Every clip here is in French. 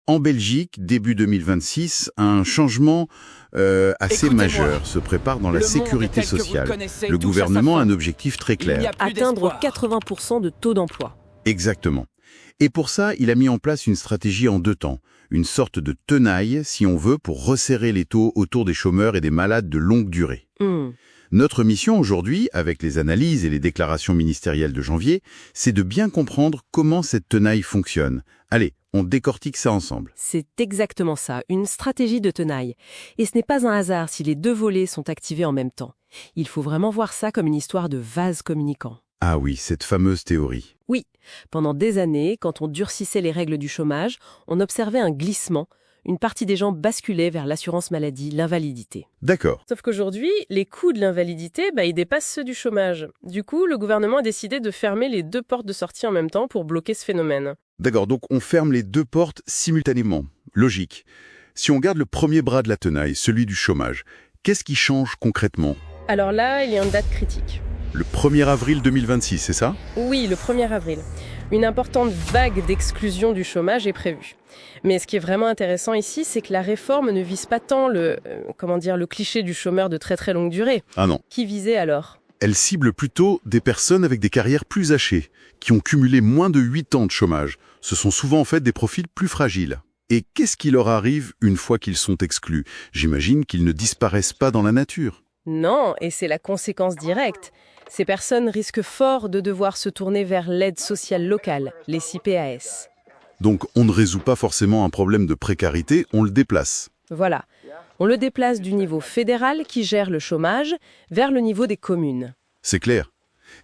En Belgique, début 2026, un changement assez Écoutez-moi. majeur se prépare dans la Le monde sécurité tel que vous le sociale. connaissez Le touche à sa gouvernement a fin. un objectif très Il n'y clair. a plus Atteindre d'espoir. 80% de taux d'emploi. Exactement. Et pour ça, il a mis en place une stratégie en 2 temps. Une sorte de tenaille, si on veut, pour resserrer les taux autour des chômeurs et des malades de longue durée. Notre mission aujourd'hui, avec les analyses et les déclarations ministérielles de janvier, c'est de bien comprendre comment cette tenaille fonctionne. Allez, on décortique ça ensemble. C'est exactement ça, une stratégie de tenaille. Et ce n'est pas un hasard si les deux volets sont activés en même temps. Il faut vraiment voir ça comme une histoire de vase communicant. Ah oui, cette fameuse théorie. Oui, pendant des années, quand on durcissait les règles du chômage, on observait un glissement. Une partie des gens basculait vers l'assurance maladie, l'invalidité. D'accord. Sauf qu'aujourd'hui, les coûts de l'invalidité, ils dépassent ceux du chômage. Du coup, le gouvernement a décidé de fermer les deux portes de sortie en même temps pour bloquer ce phénomène. D'accord, donc on ferme les 2 portes simultanément. Logique. Si on garde le premier bras de la tenaille, celui du chômage, qu'est-ce qui change concrètement? Alors là, il y a une date critique. Le 1er avril 2026, c'est ça? Oui, le 1er avril. Une importante vague d'exclusion du chômage est prévue. Mais ce qui est vraiment intéressant ici, c'est que la réforme ne vise pas tant le cliché du chômeur de très très longue durée. Ah non. Qui visait alors? Elle cible plutôt des personnes avec des carrières plus hachées, qui ont cumulé moins de 8 ans de chômage. Ce sont souvent en fait des profils plus fragiles. Et qu'est-ce qui leur arrive une fois qu'ils sont exclus? J'imagine qu'ils ne disparaissent pas dans la nature. Non, et c'est la conséquence directe. Ces personnes risquent fort de devoir se tourner vers l'aide sociale locale, les CPAS. Donc on ne résout pas forcément un problème de précarité, on le déplace. Voilà. On le déplace du niveau fédéral qui gère le chômage vers le niveau des communes. C'est clair.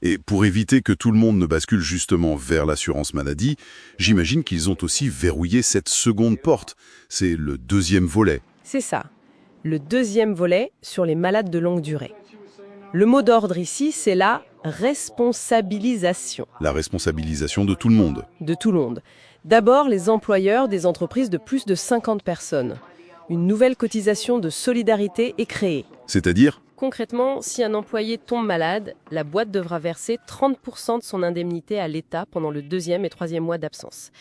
Et pour éviter que tout le monde ne bascule justement vers l'assurance maladie, j'imagine qu'ils ont aussi verrouillé cette seconde porte. C'est le 2e volet. C'est ça. Le 2e volet sur les malades de longue durée. Le mot d'ordre ici, c'est la responsabilisation La responsabilisation de tout le monde. de tout le monde. D'abord, les employeurs des entreprises de plus de 50 personnes. Une nouvelle cotisation de solidarité est créée. C'est-à-dire, Concrètement, si un employé tombe malade, la boîte devra verser 30% de son indemnité à l'État pendant le 2e et 3e mois d'absence.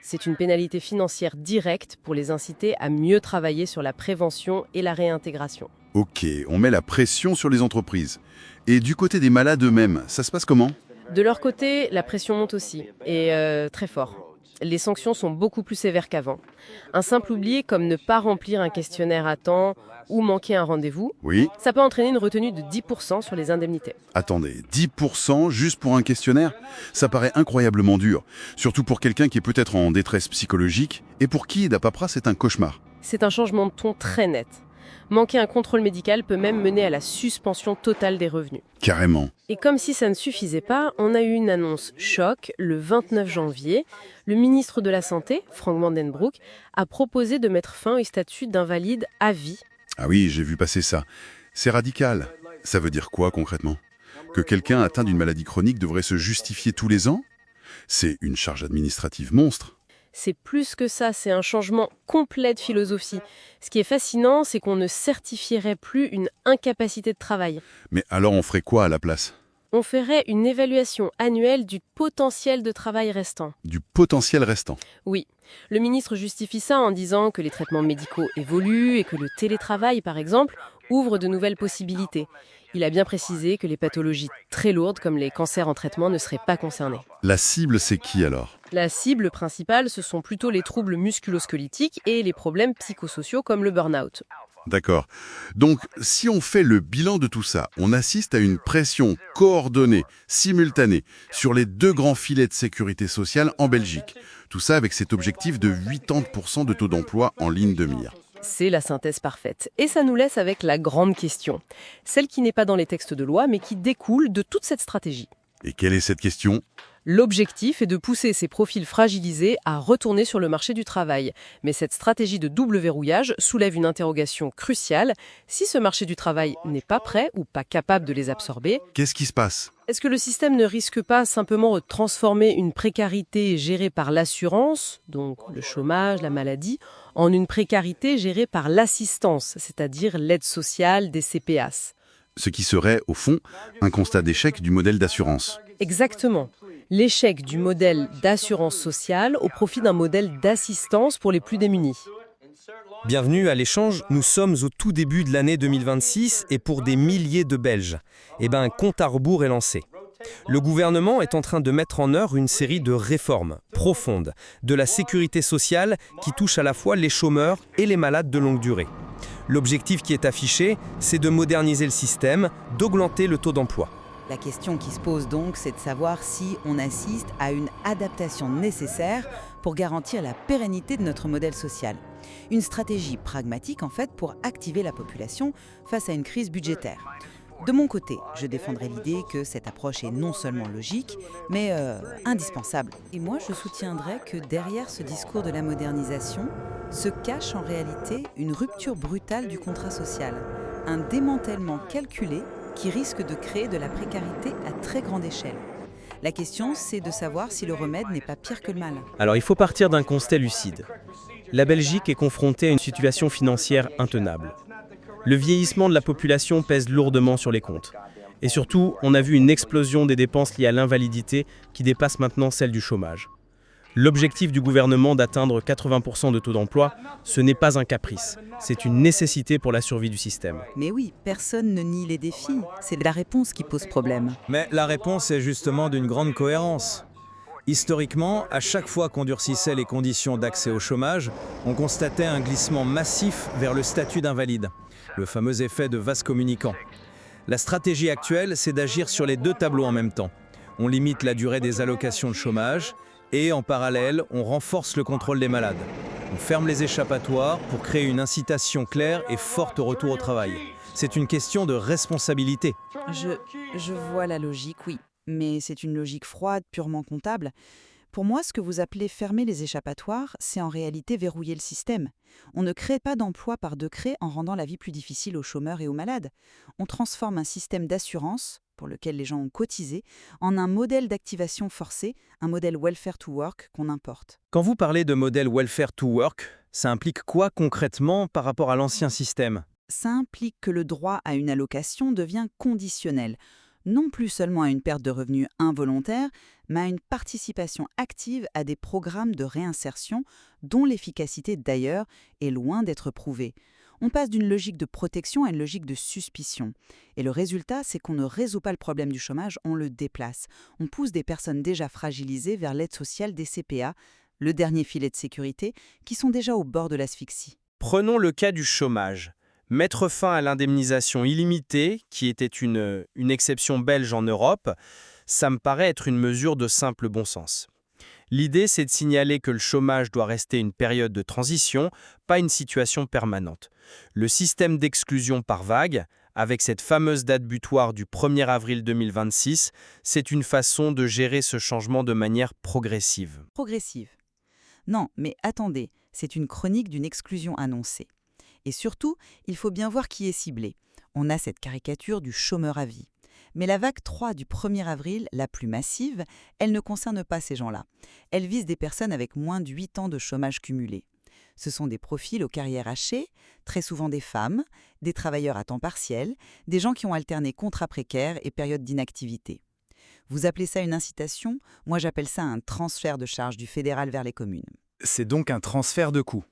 C'est une pénalité financière directe pour les inciter à mieux travailler sur la prévention et la réintégration. ok, on met la pression sur les entreprises. Et du côté des malades eux-mêmes, ça se passe comment? De leur côté, la pression monte aussi, et très fort. Les sanctions sont beaucoup plus sévères qu'avant. Un simple oubli, comme ne pas remplir un questionnaire à temps ou manquer un rendez-vous, Oui, ça peut entraîner une retenue de 10% sur les indemnités. attendez, 10% juste pour un questionnaire? Ça paraît incroyablement dur. Surtout pour quelqu'un qui est peut-être en détresse psychologique et pour qui la paperasse est un cauchemar. C'est un changement de ton très net. Manquer un contrôle médical peut même mener à la suspension totale des revenus. Carrément. Et comme si ça ne suffisait pas, on a eu une annonce choc le 29 janvier. Le ministre de la Santé, Frank Vandenbroek, a proposé de mettre fin au statut d'invalide à vie. Ah oui, j'ai vu passer ça. C'est radical. Ça veut dire quoi concrètement? Que quelqu'un atteint d'une maladie chronique devrait se justifier tous les ans? C'est une charge administrative monstre. C'est plus que ça, c'est un changement complet de philosophie. Ce qui est fascinant, c'est qu'on ne certifierait plus une incapacité de travail. Mais alors on ferait quoi à la place? On ferait une évaluation annuelle du potentiel de travail restant. Du potentiel restant. Oui, le ministre justifie ça en disant que les traitements médicaux évoluent et que le télétravail, par exemple, ouvre de nouvelles possibilités. Il a bien précisé que les pathologies très lourdes, comme les cancers en traitement, ne seraient pas concernées. La cible, c'est qui alors? La cible principale, ce sont plutôt les troubles musculo-squelettiques et les problèmes psychosociaux comme le burn-out. D'accord. Donc, si on fait le bilan de tout ça, on assiste à une pression coordonnée, simultanée, sur les 2 grands filets de sécurité sociale en Belgique. Tout ça avec cet objectif de 80% de taux d'emploi en ligne de mire. C'est la synthèse parfaite. Et ça nous laisse avec la grande question. Celle qui n'est pas dans les textes de loi, mais qui découle de toute cette stratégie. Et quelle est cette question? L'objectif est de pousser ces profils fragilisés à retourner sur le marché du travail. Mais cette stratégie de double verrouillage soulève une interrogation cruciale. Si ce marché du travail n'est pas prêt ou pas capable de les absorber, Qu'est-ce qui se passe? est-ce que le système ne risque pas simplement de transformer une précarité gérée par l'assurance, donc le chômage, la maladie, en une précarité gérée par l'assistance, c'est-à-dire l'aide sociale des CPAS? Ce qui serait, au fond, un constat d'échec du modèle d'assurance. Exactement. L'échec du modèle d'assurance sociale au profit d'un modèle d'assistance pour les plus démunis. Bienvenue à l'échange, nous sommes au tout début de l'année 2026 et pour des milliers de Belges, un compte à rebours est lancé. Le gouvernement est en train de mettre en œuvre une série de réformes profondes de la sécurité sociale qui touchent à la fois les chômeurs et les malades de longue durée. L'objectif qui est affiché, c'est de moderniser le système, d'augmenter le taux d'emploi. La question qui se pose donc, c'est de savoir si on assiste à une adaptation nécessaire pour garantir la pérennité de notre modèle social. Une stratégie pragmatique en fait pour activer la population face à une crise budgétaire. De mon côté, je défendrai l'idée que cette approche est non seulement logique, mais indispensable. Et moi, je soutiendrai que derrière ce discours de la modernisation se cache en réalité une rupture brutale du contrat social, un démantèlement calculé qui risque de créer de la précarité à très grande échelle. La question, c'est de savoir si le remède n'est pas pire que le mal. Alors il faut partir d'un constat lucide. La Belgique est confrontée à une situation financière intenable. Le vieillissement de la population pèse lourdement sur les comptes. Et surtout, on a vu une explosion des dépenses liées à l'invalidité qui dépasse maintenant celle du chômage. L'objectif du gouvernement d'atteindre 80% de taux d'emploi, ce n'est pas un caprice, c'est une nécessité pour la survie du système. Mais oui, personne ne nie les défis, c'est la réponse qui pose problème. Mais la réponse est justement d'une grande cohérence. Historiquement, à chaque fois qu'on durcissait les conditions d'accès au chômage, on constatait un glissement massif vers le statut d'invalide, le fameux effet de vase communicant. La stratégie actuelle, c'est d'agir sur les deux tableaux en même temps. On limite la durée des allocations de chômage et, en parallèle, on renforce le contrôle des malades. On ferme les échappatoires pour créer une incitation claire et forte au retour au travail. C'est une question de responsabilité. Je vois la logique, oui. Mais c'est une logique froide, purement comptable. Pour moi, ce que vous appelez fermer les échappatoires, c'est en réalité verrouiller le système. On ne crée pas d'emplois par décret en rendant la vie plus difficile aux chômeurs et aux malades. On transforme un système d'assurance, pour lequel les gens ont cotisé, en un modèle d'activation forcée, un modèle welfare to work qu'on importe. Quand vous parlez de modèle welfare to work, ça implique quoi concrètement par rapport à l'ancien système ? Ça implique que le droit à une allocation devient conditionnel. Non plus seulement à une perte de revenus involontaire, mais à une participation active à des programmes de réinsertion dont l'efficacité d'ailleurs est loin d'être prouvée. On passe d'une logique de protection à une logique de suspicion. Et le résultat, c'est qu'on ne résout pas le problème du chômage, on le déplace. On pousse des personnes déjà fragilisées vers l'aide sociale des CPA, le dernier filet de sécurité, qui sont déjà au bord de l'asphyxie. Prenons le cas du chômage. Mettre fin à l'indemnisation illimitée, qui était une exception belge en Europe, ça me paraît être une mesure de simple bon sens. L'idée, c'est de signaler que le chômage doit rester une période de transition, pas une situation permanente. Le système d'exclusion par vague, avec cette fameuse date butoir du 1er avril 2026, c'est une façon de gérer ce changement de manière progressive. Progressive. Non, mais attendez, c'est une chronique d'une exclusion annoncée. Et surtout, il faut bien voir qui est ciblé. On a cette caricature du chômeur à vie. Mais la vague 3 du 1er avril, la plus massive, elle ne concerne pas ces gens-là. Elle vise des personnes avec moins de 8 ans de chômage cumulé. Ce sont des profils aux carrières hachées, très souvent des femmes, des travailleurs à temps partiel, des gens qui ont alterné contrat précaire et période d'inactivité. Vous appelez ça une incitation ? Moi, j'appelle ça un transfert de charges du fédéral vers les communes. C'est donc un transfert de coûts.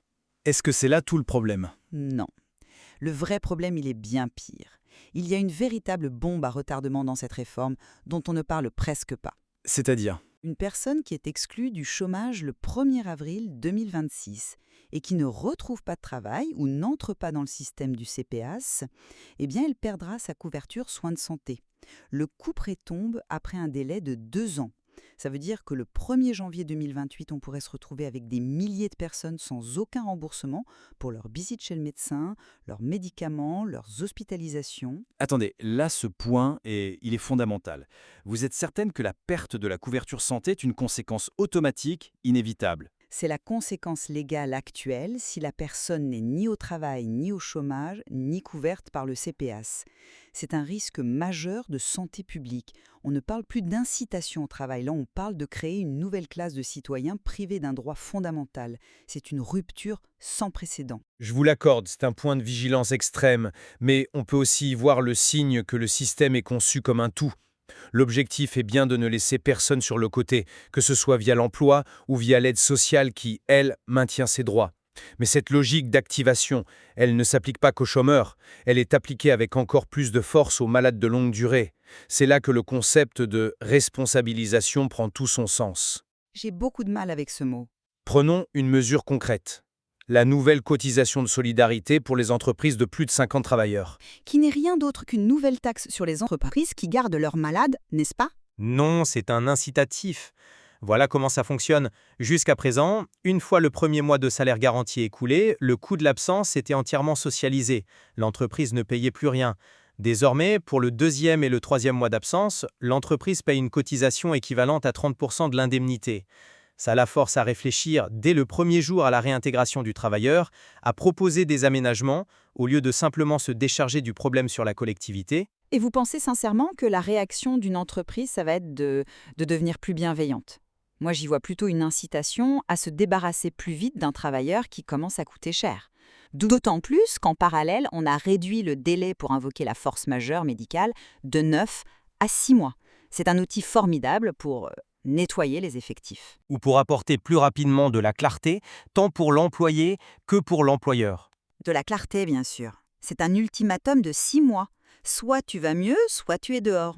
Est-ce que c'est là tout le problème ? Non. Le vrai problème, il est bien pire. Il y a une véritable bombe à retardement dans cette réforme dont on ne parle presque pas. C'est-à-dire ? Une personne qui est exclue du chômage le 1er avril 2026 et qui ne retrouve pas de travail ou n'entre pas dans le système du CPAS, eh bien elle perdra sa couverture soins de santé. Le couperet tombe après un délai de 2 ans. Ça veut dire que le 1er janvier 2028, on pourrait se retrouver avec des milliers de personnes sans aucun remboursement pour leurs visites chez le médecin, leurs médicaments, leurs hospitalisations. Attendez, là ce point, il est fondamental. Vous êtes certaine que la perte de la couverture santé est une conséquence automatique, inévitable ? C'est la conséquence légale actuelle si la personne n'est ni au travail, ni au chômage, ni couverte par le CPAS. C'est un risque majeur de santé publique. On ne parle plus d'incitation au travail, là on parle de créer une nouvelle classe de citoyens privés d'un droit fondamental. C'est une rupture sans précédent. Je vous l'accorde, c'est un point de vigilance extrême, mais on peut aussi y voir le signe que le système est conçu comme un tout. L'objectif est bien de ne laisser personne sur le côté, que ce soit via l'emploi ou via l'aide sociale qui, elle, maintient ses droits. Mais cette logique d'activation, elle ne s'applique pas qu'aux chômeurs, elle est appliquée avec encore plus de force aux malades de longue durée. C'est là que le concept de responsabilisation prend tout son sens. J'ai beaucoup de mal avec ce mot. Prenons une mesure concrète. La nouvelle cotisation de solidarité pour les entreprises de plus de 50 travailleurs. Qui n'est rien d'autre qu'une nouvelle taxe sur les entreprises qui gardent leurs malades, n'est-ce pas? Non, c'est un incitatif. Voilà comment ça fonctionne. Jusqu'à présent, une fois le premier mois de salaire garanti écoulé, le coût de l'absence était entièrement socialisé. L'entreprise ne payait plus rien. Désormais, pour le deuxième et le troisième mois d'absence, l'entreprise paye une cotisation équivalente à 30% de l'indemnité. Ça la force à réfléchir dès le premier jour à la réintégration du travailleur, à proposer des aménagements, au lieu de simplement se décharger du problème sur la collectivité. Et vous pensez sincèrement que la réaction d'une entreprise, ça va être de devenir plus bienveillante? Moi, j'y vois plutôt une incitation à se débarrasser plus vite d'un travailleur qui commence à coûter cher. D'autant plus qu'en parallèle, on a réduit le délai pour invoquer la force majeure médicale de 9 à 6 mois. C'est un outil formidable pour nettoyer les effectifs. Ou pour apporter plus rapidement de la clarté, tant pour l'employé que pour l'employeur. De la clarté, bien sûr. C'est un ultimatum de 6 mois. Soit tu vas mieux, soit tu es dehors.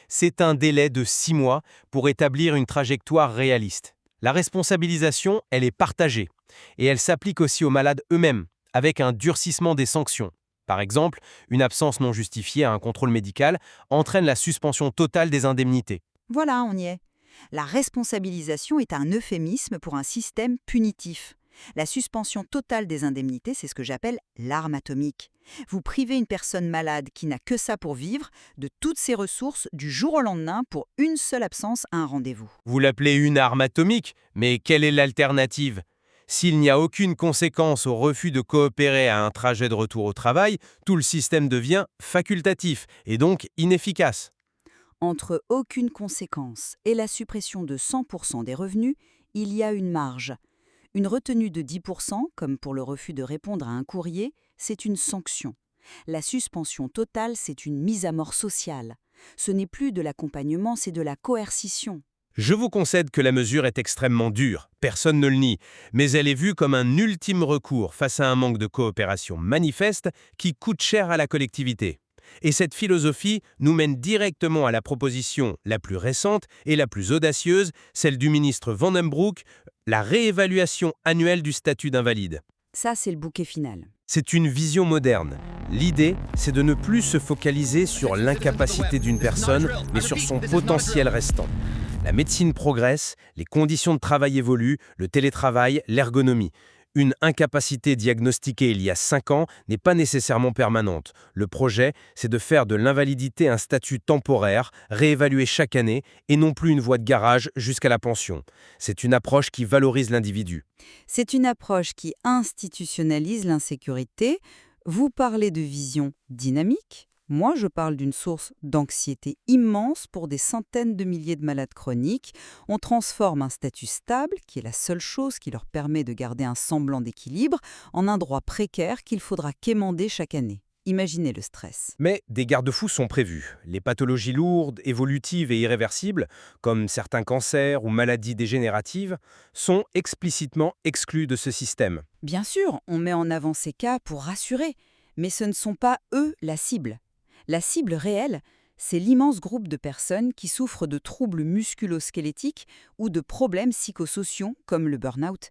C'est un délai de 6 mois pour établir une trajectoire réaliste. La responsabilisation, elle est partagée. Et elle s'applique aussi aux malades eux-mêmes, avec un durcissement des sanctions. Par exemple, une absence non justifiée à un contrôle médical entraîne la suspension totale des indemnités. Voilà, on y est. La responsabilisation est un euphémisme pour un système punitif. La suspension totale des indemnités, c'est ce que j'appelle l'arme atomique. Vous privez une personne malade qui n'a que ça pour vivre de toutes ses ressources du jour au lendemain pour une seule absence à un rendez-vous. Vous l'appelez une arme atomique, mais quelle est l'alternative ? S'il n'y a aucune conséquence au refus de coopérer à un trajet de retour au travail, tout le système devient facultatif et donc inefficace. Entre aucune conséquence et la suppression de 100% des revenus, il y a une marge. Une retenue de 10%, comme pour le refus de répondre à un courrier, c'est une sanction. La suspension totale, c'est une mise à mort sociale. Ce n'est plus de l'accompagnement, c'est de la coercition. Je vous concède que la mesure est extrêmement dure, personne ne le nie, mais elle est vue comme un ultime recours face à un manque de coopération manifeste qui coûte cher à la collectivité. Et cette philosophie nous mène directement à la proposition la plus récente et la plus audacieuse, celle du ministre Van den Broek, la réévaluation annuelle du statut d'invalide. Ça, c'est le bouquet final. C'est une vision moderne. L'idée, c'est de ne plus se focaliser sur l'incapacité d'une personne, mais sur son potentiel restant. La médecine progresse, les conditions de travail évoluent, le télétravail, l'ergonomie. Une incapacité diagnostiquée il y a 5 ans n'est pas nécessairement permanente. Le projet, c'est de faire de l'invalidité un statut temporaire, réévalué chaque année, et non plus une voie de garage jusqu'à la pension. C'est une approche qui valorise l'individu. C'est une approche qui institutionnalise l'insécurité. Vous parlez de vision dynamique. Moi, je parle d'une source d'anxiété immense pour des centaines de milliers de malades chroniques. On transforme un statut stable, qui est la seule chose qui leur permet de garder un semblant d'équilibre, en un droit précaire qu'il faudra quémander chaque année. Imaginez le stress. Mais des garde-fous sont prévus. Les pathologies lourdes, évolutives et irréversibles, comme certains cancers ou maladies dégénératives, sont explicitement exclus de ce système. Bien sûr, on met en avant ces cas pour rassurer, mais ce ne sont pas eux la cible. La cible réelle, c'est l'immense groupe de personnes qui souffrent de troubles musculo-squelettiques ou de problèmes psychosociaux comme le burn-out.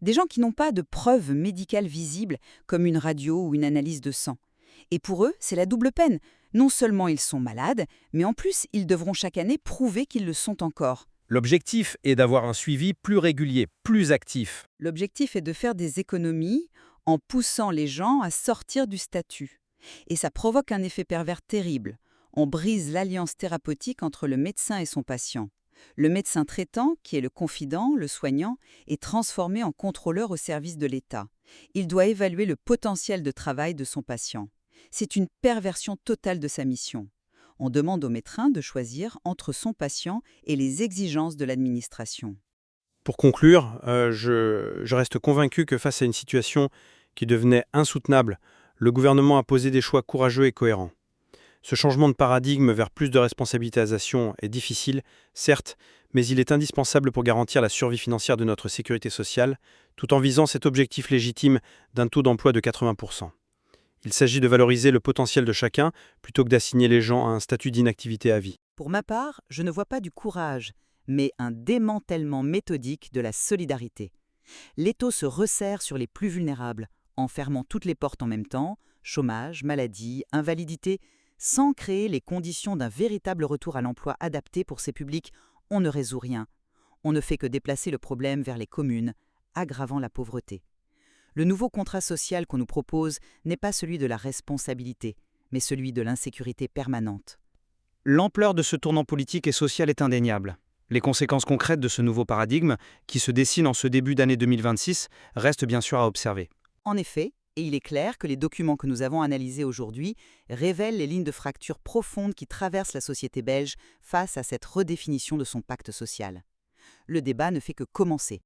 Des gens qui n'ont pas de preuves médicales visibles comme une radio ou une analyse de sang. Et pour eux, c'est la double peine. Non seulement ils sont malades, mais en plus, ils devront chaque année prouver qu'ils le sont encore. L'objectif est d'avoir un suivi plus régulier, plus actif. L'objectif est de faire des économies en poussant les gens à sortir du statut. Et ça provoque un effet pervers terrible. On brise l'alliance thérapeutique entre le médecin et son patient. Le médecin traitant, qui est le confident, le soignant, est transformé en contrôleur au service de l'État. Il doit évaluer le potentiel de travail de son patient. C'est une perversion totale de sa mission. On demande au médecin de choisir entre son patient et les exigences de l'administration. Pour conclure, je reste convaincu que face à une situation qui devenait insoutenable, le gouvernement a posé des choix courageux et cohérents. Ce changement de paradigme vers plus de responsabilisation est difficile, certes, mais il est indispensable pour garantir la survie financière de notre sécurité sociale, tout en visant cet objectif légitime d'un taux d'emploi de 80%. Il s'agit de valoriser le potentiel de chacun plutôt que d'assigner les gens à un statut d'inactivité à vie. Pour ma part, je ne vois pas du courage, mais un démantèlement méthodique de la solidarité. L'étau se resserre sur les plus vulnérables, en fermant toutes les portes en même temps, chômage, maladie, invalidité, sans créer les conditions d'un véritable retour à l'emploi adapté pour ces publics. On ne résout rien. On ne fait que déplacer le problème vers les communes, aggravant la pauvreté. Le nouveau contrat social qu'on nous propose n'est pas celui de la responsabilité, mais celui de l'insécurité permanente. L'ampleur de ce tournant politique et social est indéniable. Les conséquences concrètes de ce nouveau paradigme, qui se dessine en ce début d'année 2026, restent bien sûr à observer. En effet, et il est clair que les documents que nous avons analysés aujourd'hui révèlent les lignes de fracture profondes qui traversent la société belge face à cette redéfinition de son pacte social. Le débat ne fait que commencer.